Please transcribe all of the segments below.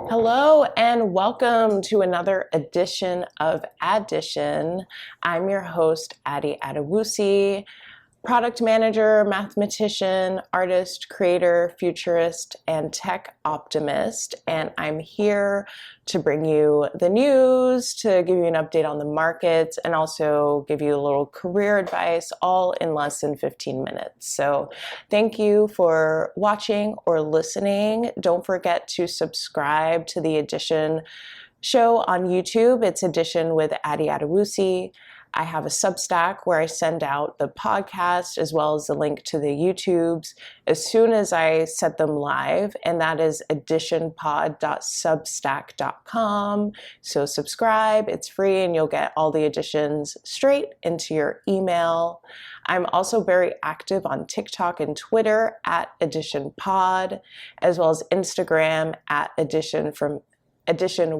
Hello and welcome to another edition of Addition. I'm your host, Addy Adewusi, product manager, mathematician, artist, creator, futurist, and tech optimist. And I'm here to bring you the news, to give you an update on the markets, and also give you a little career advice, all in less than 15 minutes. So thank you for watching or listening. Don't forget to subscribe to the Addition show on YouTube. It's Addition with Addy Adewusi. I have a Substack where I send out the podcast as well as the link to the YouTubes as soon as I set them live, and that is additionpod.substack.com. So subscribe, it's free, and you'll get all the additions straight into your email. I'm also very active on TikTok and Twitter at AdditionPod, as well as Instagram at Addition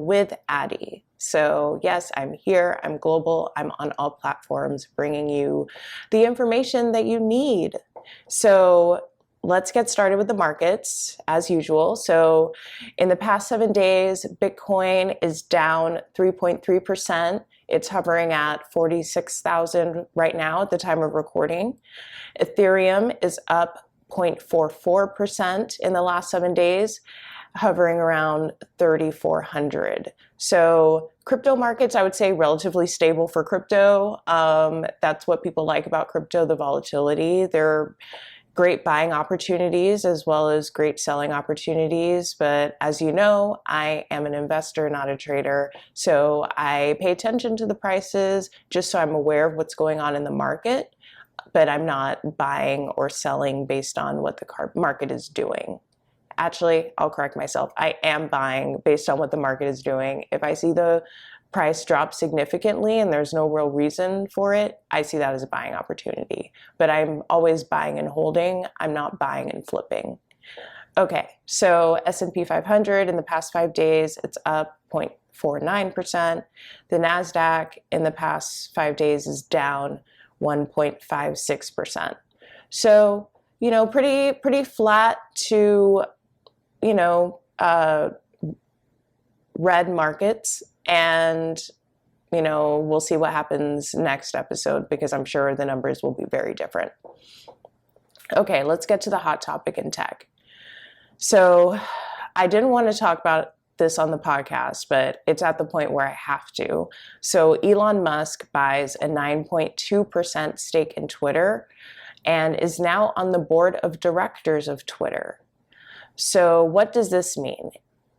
with Addy. So yes, I'm here, I'm global, I'm on all platforms bringing you the information that you need. So let's get started with the markets as usual. So in the past 7 days, Bitcoin is down 3.3%. It's hovering at 46,000 right now at the time of recording. Ethereum is up 0.44% in the last 7 days, hovering around 3,400. So crypto markets, I would say relatively stable for crypto. That's what people like about crypto, the volatility. There are great buying opportunities as well as great selling opportunities. But as you know, I am an investor, not a trader. So I pay attention to the prices just so I'm aware of what's going on in the market, but I'm not buying or selling based on what the market is doing. Actually, I'll correct myself. I am buying based on what the market is doing. If I see the price drop significantly and there's no real reason for it, I see that as a buying opportunity. But I'm always buying and holding. I'm not buying and flipping. Okay, so S&P 500 in the past 5 days, it's up 0.49%. The NASDAQ in the past 5 days is down 1.56%. So, pretty flat to red markets, and we'll see what happens next episode because I'm sure the numbers will be very different. Okay, let's get to the hot topic in tech. So I didn't want to talk about this on the podcast, but it's at the point where I have to. So Elon Musk buys a 9.2% stake in Twitter and is now on the board of directors of Twitter. So what does this mean?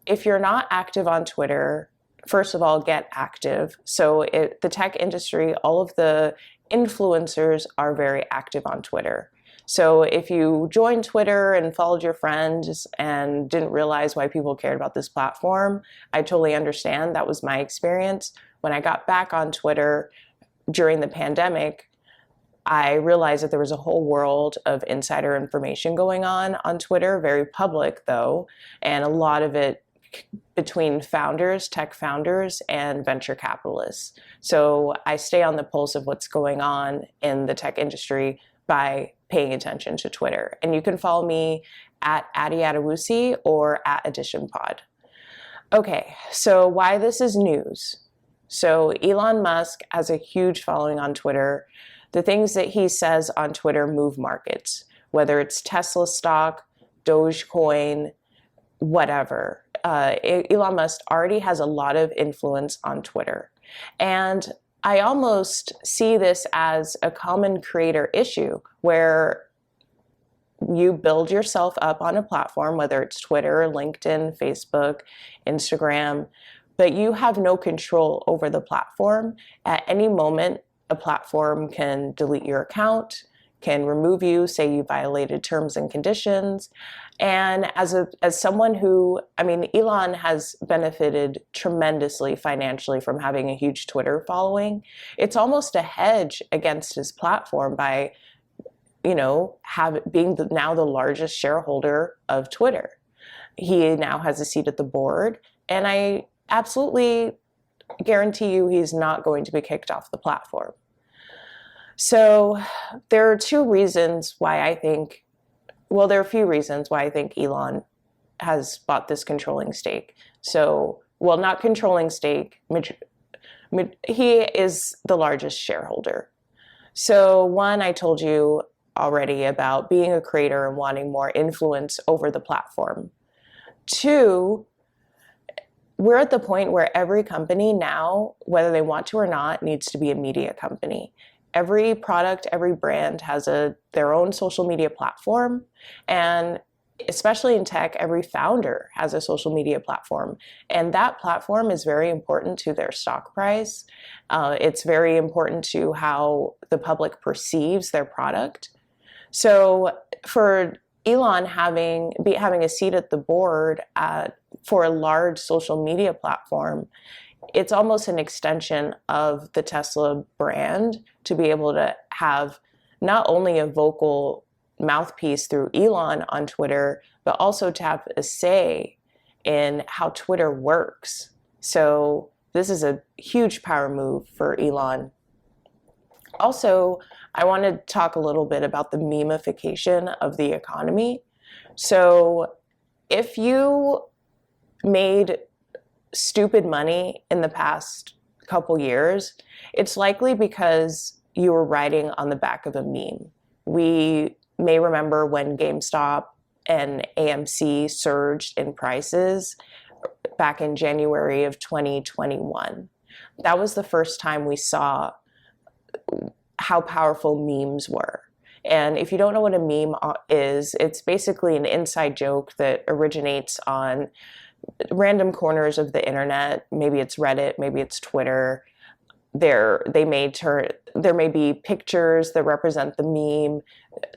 If you're not active on Twitter, first of all, get active. So the tech industry, all of the influencers are very active on Twitter. So if you joined Twitter and followed your friends and didn't realize why people cared about this platform, I totally understand. That was my experience. When I got back on Twitter during the pandemic, I realized that there was a whole world of insider information going on Twitter, very public though, and a lot of it between founders, tech founders, and venture capitalists. So I stay on the pulse of what's going on in the tech industry by paying attention to Twitter. And you can follow me at Addy Adewusi or at AdditionPod. Okay, so why this is news. So Elon Musk has a huge following on Twitter. The things that he says on Twitter move markets, whether it's Tesla stock, Dogecoin, whatever. Elon Musk already has a lot of influence on Twitter. And I almost see this as a common creator issue where you build yourself up on a platform, whether it's Twitter, LinkedIn, Facebook, Instagram, but you have no control over the platform. At any moment, a platform can delete your account, can remove you, say you violated terms and conditions. And as someone who, Elon has benefited tremendously financially from having a huge Twitter following. It's almost a hedge against his platform by, being now the largest shareholder of Twitter. He now has a seat at the board, and I absolutely guarantee you he's not going to be kicked off the platform. So there are two reasons why I think, there are a few reasons why I think Elon has bought this controlling stake. So, well, not controlling stake, he is the largest shareholder. So one, I told you already about being a creator and wanting more influence over the platform. Two, we're at the point where every company now, whether they want to or not, needs to be a media company. Every product, every brand has their own social media platform, and especially in tech, every founder has a social media platform, and that platform is very important to their stock price. It's very important to how the public perceives their product. So for Elon having a seat at the board for a large social media platform, it's almost an extension of the Tesla brand to be able to have not only a vocal mouthpiece through Elon on Twitter, but also to have a say in how Twitter works. So this is a huge power move for Elon. Also, I want to talk a little bit about the mememification of the economy. So if you made stupid money in the past couple years, it's likely because you were riding on the back of a meme. We may remember when GameStop and AMC surged in prices back in January of 2021. That was the first time we saw how powerful memes were. And if you don't know what a meme is, it's basically an inside joke that originates on random corners of the internet. Maybe it's Reddit, maybe it's Twitter. There may be pictures that represent the meme,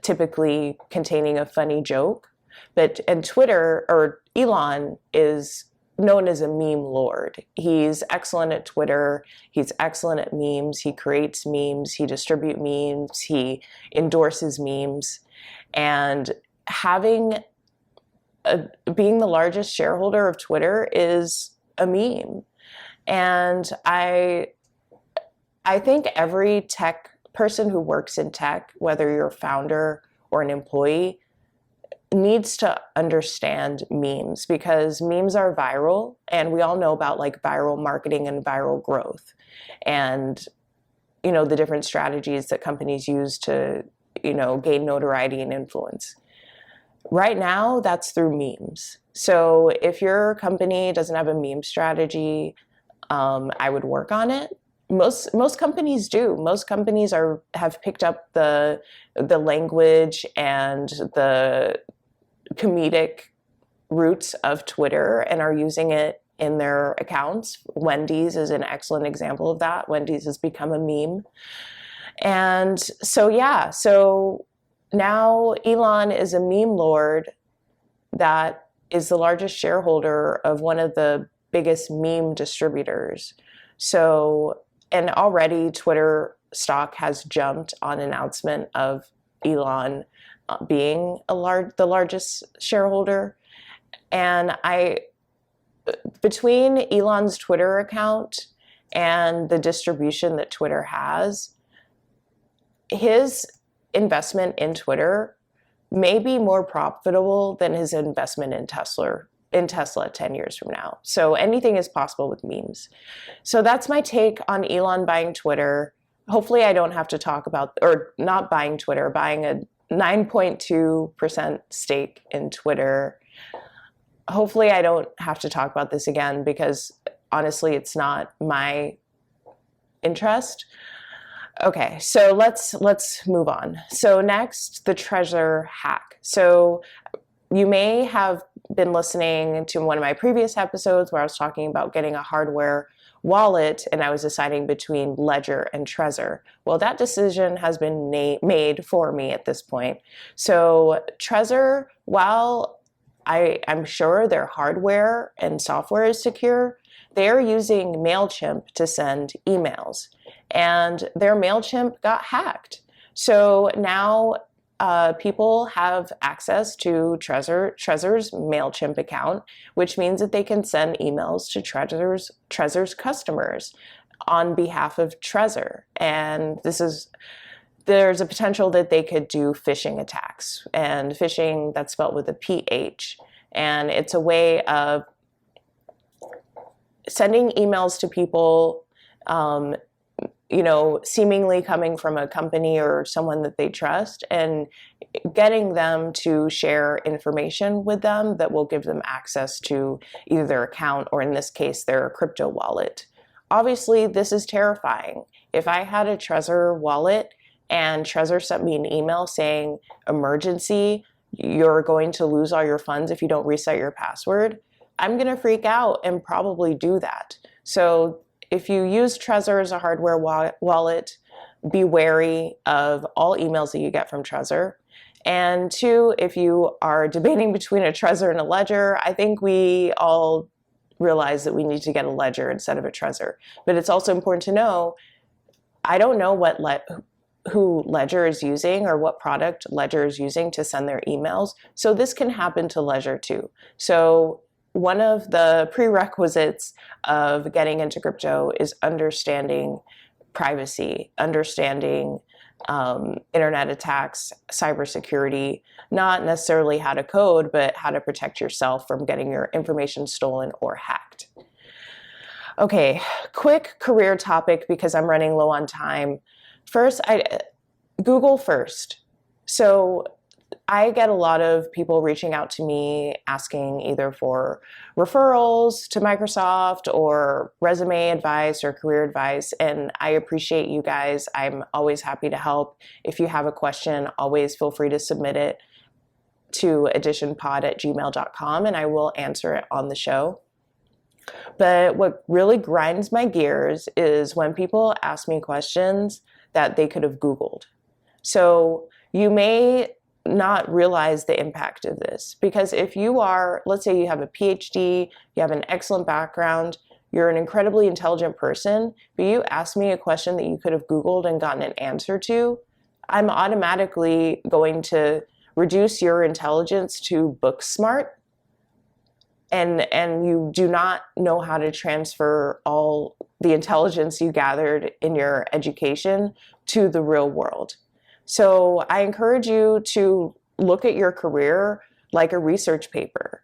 typically containing a funny joke. And Twitter, or Elon, is known as a meme lord. He's excellent at Twitter. He's excellent at memes. He creates memes. He distributes memes. He endorses memes. And being the largest shareholder of Twitter is a meme. And I think every tech person who works in tech, whether you're a founder or an employee, needs to understand memes, because memes are viral, and we all know about like viral marketing and viral growth, and the different strategies that companies use to gain notoriety and influence. Right now, that's through memes. So if your company doesn't have a meme strategy, I would work on it. Most companies do. Most companies have picked up the language and the comedic roots of Twitter and are using it in their accounts. Wendy's is an excellent example of that. Wendy's has become a meme. And so now Elon is a meme lord that is the largest shareholder of one of the biggest meme distributors. So, and already Twitter stock has jumped on announcement of Elon being the largest shareholder. And between Elon's Twitter account and the distribution that Twitter has, his investment in Twitter may be more profitable than his investment in Tesla 10 years from now. So anything is possible with memes. So that's my take on Elon buying Twitter. Hopefully I don't have to talk about, or not buying Twitter, buying a 9.2% stake in Twitter. Hopefully I don't have to talk about this again, because honestly, it's not my interest. Okay, so let's move on. So next, the Trezor Hack. So you may have been listening to one of my previous episodes where I was talking about getting a hardware wallet, and I was deciding between Ledger and Trezor. Well, that decision has been made for me at this point. So Trezor, while I'm sure their hardware and software is secure, they're using MailChimp to send emails, and their MailChimp got hacked. So now people have access to Trezor's MailChimp account, which means that they can send emails to Trezor's customers on behalf of Trezor. And there's a potential that they could do phishing attacks, and phishing, that's spelled with a PH. And it's a way of sending emails to people, seemingly coming from a company or someone that they trust, and getting them to share information with them that will give them access to either their account or, in this case, their crypto wallet. Obviously, this is terrifying. If I had a Trezor wallet and Trezor sent me an email saying, emergency, you're going to lose all your funds if you don't reset your password, I'm going to freak out and probably do that. So if you use Trezor as a hardware wallet, be wary of all emails that you get from Trezor. And two, if you are debating between a Trezor and a Ledger, I think we all realize that we need to get a Ledger instead of a Trezor. But it's also important to know, I don't know who Ledger is using or what product Ledger is using to send their emails. So this can happen to Ledger too. So one of the prerequisites of getting into crypto is understanding privacy, understanding internet attacks, cybersecurity, not necessarily how to code, but how to protect yourself from getting your information stolen or hacked. Okay, quick career topic because I'm running low on time. First, Google first. So I get a lot of people reaching out to me asking either for referrals to Microsoft or resume advice or career advice, and I appreciate you guys. I'm always happy to help. If you have a question, always feel free to submit it to additionpod@gmail.com and I will answer it on the show. But what really grinds my gears is when people ask me questions that they could have Googled. So you may not realize the impact of this, because if you are, let's say you have a PhD, you have an excellent background, you're an incredibly intelligent person, but you ask me a question that you could have Googled and gotten an answer to, I'm automatically going to reduce your intelligence to book smart, and you do not know how to transfer all the intelligence you gathered in your education to the real world. So I encourage you to look at your career like a research paper.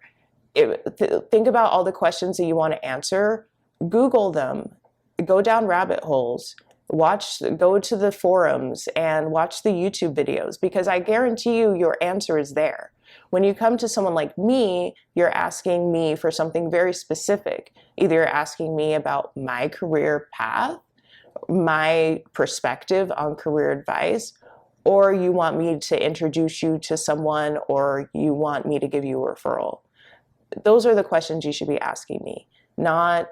Think about all the questions that you want to answer, Google them, go down rabbit holes, go to the forums and watch the YouTube videos, because I guarantee you your answer is there. When you come to someone like me, you're asking me for something very specific. Either you're asking me about my career path, my perspective on career advice, or you want me to introduce you to someone, or you want me to give you a referral. Those are the questions you should be asking me, not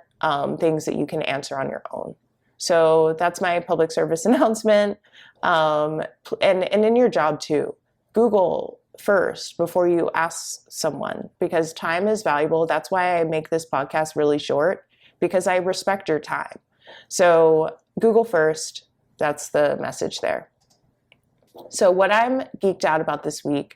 things that you can answer on your own. So that's my public service announcement. And in your job too, Google first before you ask someone, because time is valuable. That's why I make this podcast really short, because I respect your time. So Google first, that's the message there. So what I'm geeked out about this week,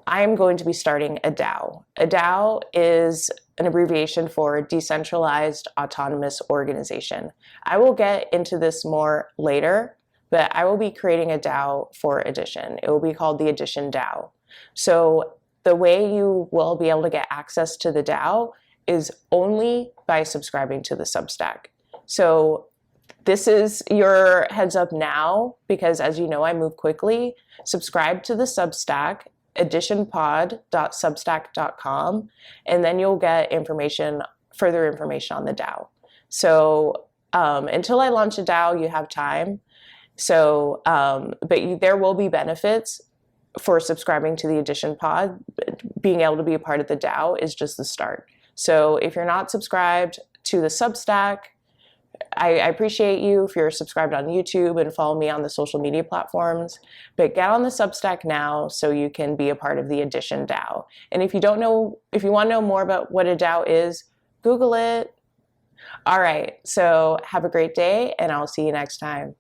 I'm going to be starting a DAO. A DAO is an abbreviation for Decentralized Autonomous Organization. I will get into this more later, but I will be creating a DAO for Addition. It will be called the Addition DAO. So the way you will be able to get access to the DAO is only by subscribing to the Substack. So this is your heads up now, because as you know, I move quickly. Subscribe to the Substack, additionpod.substack.com, and then you'll get further information on the DAO. So until I launch a DAO, you have time. So, but there will be benefits for subscribing to the Addition Pod. Being able to be a part of the DAO is just the start. So if you're not subscribed to the Substack, I appreciate you if you're subscribed on YouTube and follow me on the social media platforms, but get on the Substack now so you can be a part of the Addition DAO. And if you want to know more about what a DAO is, Google it. All right, so have a great day and I'll see you next time.